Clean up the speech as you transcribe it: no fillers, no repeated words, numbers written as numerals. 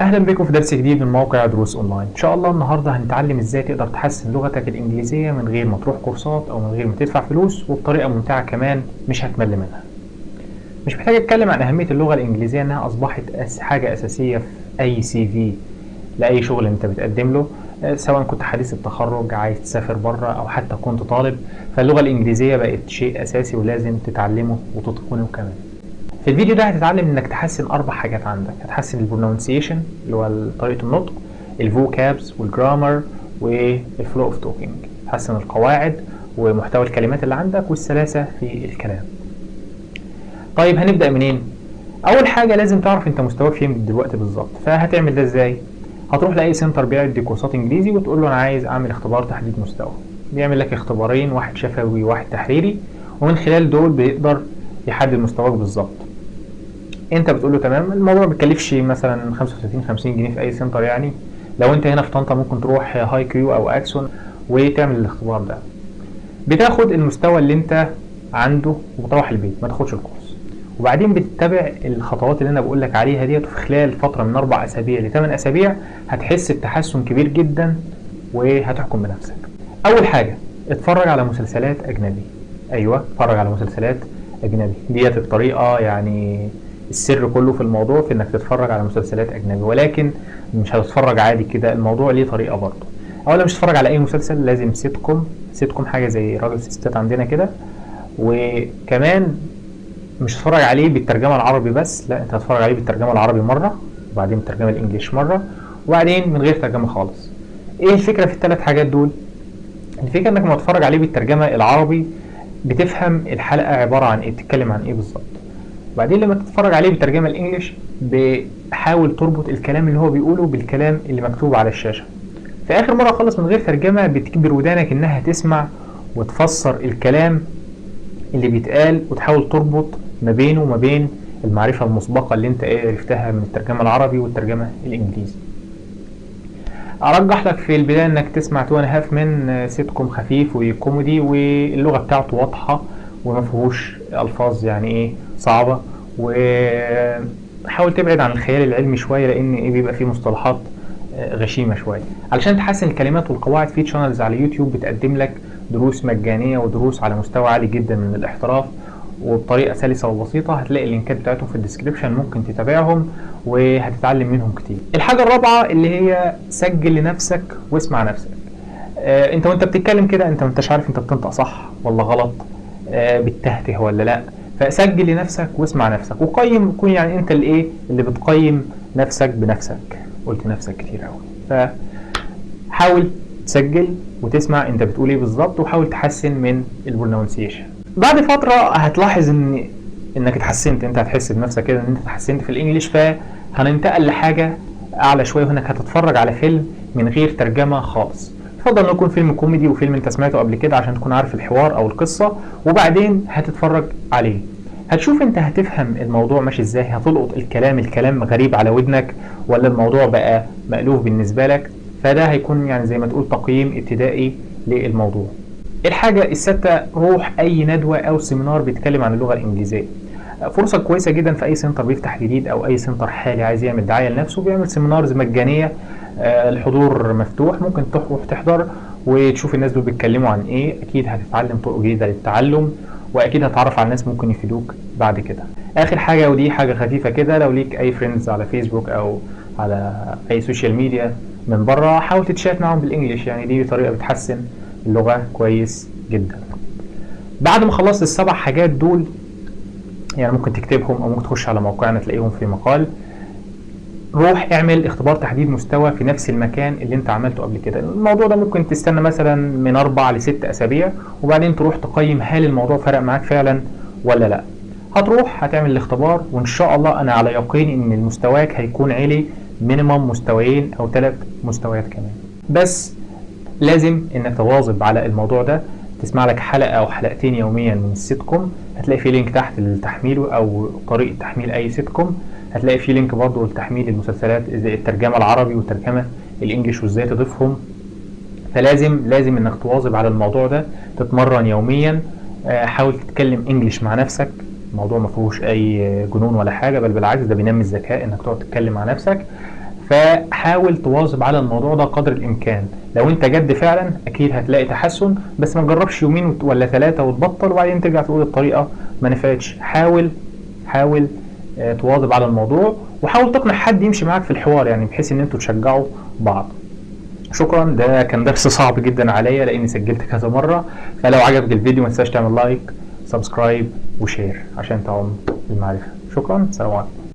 اهلا بكم في درس جديد من موقع دروس اونلاين. ان شاء الله النهارده هنتعلم ازاي تقدر تحسن لغتك الانجليزيه من غير ما تروح كورسات او من غير ما تدفع فلوس، وبطريقه ممتعه كمان مش هتمل منها. مش محتاج اتكلم عن اهميه اللغه الانجليزيه، انها اصبحت حاجه اساسيه في اي سي في لاي شغل انت بتقدم له، سواء كنت حديث التخرج عايز تسافر بره او حتى كنت طالب، فاللغه الانجليزيه بقت شيء اساسي ولازم تتعلمه وتتقنه كمان. في الفيديو ده هتتعلم انك تحسن 4 حاجات عندك. هتحسن البرونونسيشن اللي هو طريقة النطق، الفوكابز والجرامر والفلو اوف توكينج. تحسن القواعد ومحتوى الكلمات اللي عندك والسلاسة في الكلام. طيب هنبدأ منين؟ اول حاجة لازم تعرف انت مستواك فين دلوقتي بالظبط. فهتعمل ده ازاي؟ هتروح لاي سنتر بيدي كورسات انجليزي وتقول له انا عايز اعمل اختبار تحديد مستوى. بيعمل لك اختبارين، واحد شفوي وواحد تحريري، ومن خلال دول بيقدر يحدد مستواك بالظبط. انت بتقول له تمام. الموضوع ما بيكلفش مثلا 35 50 جنيه في اي سنتر يعني. لو انت هنا في طنطا ممكن تروح هاي كيو او اكسون وتعمل الاختبار ده. بتاخد المستوى اللي انت عنده وبتروح البيت، ما تاخدش الكورس، وبعدين بتتبع الخطوات اللي انا بقول لك عليها ديت، وفي خلال فتره من 4 اسابيع ل 8 اسابيع هتحس بتحسن كبير جدا وهتحكم بنفسك. اول حاجه اتفرج على مسلسلات اجنبي. ايوه، اتفرج على مسلسلات اجنبي. ديت الطريقه يعني السر كله في الموضوع في انك تتفرج على مسلسلات اجنبي، ولكن مش هتتفرج عادي كده، الموضوع ليه طريقه برضه. اولا مش هتتفرج على اي مسلسل، لازم سيتكم حاجه زي راجل ستات عندنا كده. وكمان مش هتتفرج عليه بالترجمه العربي بس، لا، انت هتتفرج عليه بالترجمه العربي مره، وبعدين بالترجمه الانجليش مره، وبعدين من غير ترجمه خالص. ايه الفكره في الثلاث حاجات دول؟ الفكره انك لما تتفرج عليه بالترجمه العربي بتفهم الحلقه عباره عن ايه، بتتكلم عن ايه بالظبط. وبعدين لما تتفرج عليه بالترجمه الانجليش بحاول تربط الكلام اللي هو بيقوله بالكلام اللي مكتوب على الشاشه. في اخر مره خالص من غير ترجمه بتكبر ودانك انها تسمع وتفسر الكلام اللي بيتقال، وتحاول تربط ما بينه وما بين المعرفه المسبقه اللي انت عرفتها من الترجمه العربي والترجمه الانجليزي. ارجح لك في البدايه انك تسمع 2.5 من سيتكم خفيف وكوميدي، واللغه بتاعته واضحه وما فيهوش الفاظ يعني ايه صعبه، وحاول تبعد عن الخيال العلمي شويه لان ايه بيبقى فيه مصطلحات غشيمه شويه. علشان تحسن الكلمات والقواعد في تشانلز على يوتيوب بتقدم لك دروس مجانيه ودروس على مستوى عالي جدا من الاحتراف وبطريقه سلسه وبسيطه. هتلاقي اللينكات بتاعتهم في الديسكريبشن، ممكن تتابعهم وهتتعلم منهم كتير. الحاجه الرابعه اللي هي سجل لنفسك واسمع نفسك. انت وانت بتتكلم كده انت ما انتش عارف انت بتنطق صح ولا غلط، بتتهته ولا لا. فسجل لنفسك واسمع نفسك وقيم، كون يعني انت اللي بتقيم نفسك بنفسك. قلت نفسك كتير قوي. فحاول تسجل وتسمع انت بتقول ايه بالظبط، وحاول تحسن من البرونونسيشن. بعد فتره هتلاحظ انك اتحسنت، انت هتحس بنفسك كده ان انت اتحسنت في الانجليش. فهننتقل لحاجه اعلى شويه، وهناك هتتفرج على فيلم من غير ترجمه خالص. يفضل انه يكون فيلم كوميدي وفيلم انت سمعته قبل كده عشان تكون عارف الحوار او القصه، وبعدين هتتفرج عليه. هتشوف انت هتفهم الموضوع ماشي ازاي، هتلقط الكلام غريب على ودنك ولا الموضوع بقى مألوف بالنسبه لك. فده هيكون يعني زي ما تقول تقييم ابتدائي للموضوع. الحاجه السادسه، روح اي ندوه او سيمينار بيتكلم عن اللغه الانجليزيه. فرصه كويسه جدا في اي سنتر بيفتح جديد او اي سنتر حالي عايز يعمل دعايه لنفسه، بيعمل سيمينارز مجانيه، الحضور مفتوح، ممكن تروح تحضر وتشوف الناس دول بيتكلموا عن ايه. اكيد هتتعلم طرق جديده للتعلم، واكيد هتعرف على ناس ممكن يفيدوك بعد كده. اخر حاجه، ودي حاجه خفيفه كده، لو ليك اي فريندز على فيسبوك او على اي سوشيال ميديا من بره، حاول تتشات معاهم بالانجليش، يعني دي طريقه بتحسن اللغه كويس جدا. بعد ما خلصت ال7 حاجات دول، يعني ممكن تكتبهم او ممكن تخش على موقعنا تلاقيهم في مقال. روح اعمل اختبار تحديد مستوى في نفس المكان اللي انت عملته قبل كده. الموضوع ده ممكن تستنى مثلا من 4 ل6 اسابيع، وبعدين تروح تقيم هل الموضوع فرق معاك فعلا ولا لا. هتروح هتعمل الاختبار، وان شاء الله انا على يقين ان مستواك هيكون عالي، مينيمم 2 أو 3 مستويات كمان. بس لازم انك تواظب على الموضوع ده. تسمع لك حلقة او حلقتين يوميا من السيتكم، هتلاقي في لينك تحت للتحميل او طريقة تحميل اي سيتكم. هتلاقي في لينك برضو لتحميل المسلسلات زي الترجمة العربي والترجمة الانجليش وازاي تضيفهم. فلازم انك تواظب على الموضوع ده، تتمرن يوميا. حاول تتكلم انجليش مع نفسك. الموضوع ما فيهوش اي جنون ولا حاجة، بل بالعكس ده بينمي الذكاء انك تقعد تتكلم مع نفسك. فحاول تواظب على الموضوع ده قدر الامكان. لو انت جد فعلا اكيد هتلاقي تحسن، بس ما تجربش يومين ولا 3 وتبطل وبعدين ترجع تقول الطريقه ما نفعتش. حاول تواظب على الموضوع، وحاول تقنع حد يمشي معاك في الحوار، يعني بحيث ان انتوا تشجعوا بعض. شكرا. ده كان درس صعب جدا عليا لاني سجلت كذا مره. فلو عجبك الفيديو ما تنساش تعمل لايك، سبسكرايب وشير عشان تعم المعرفه. شكرا. سلام عليكم.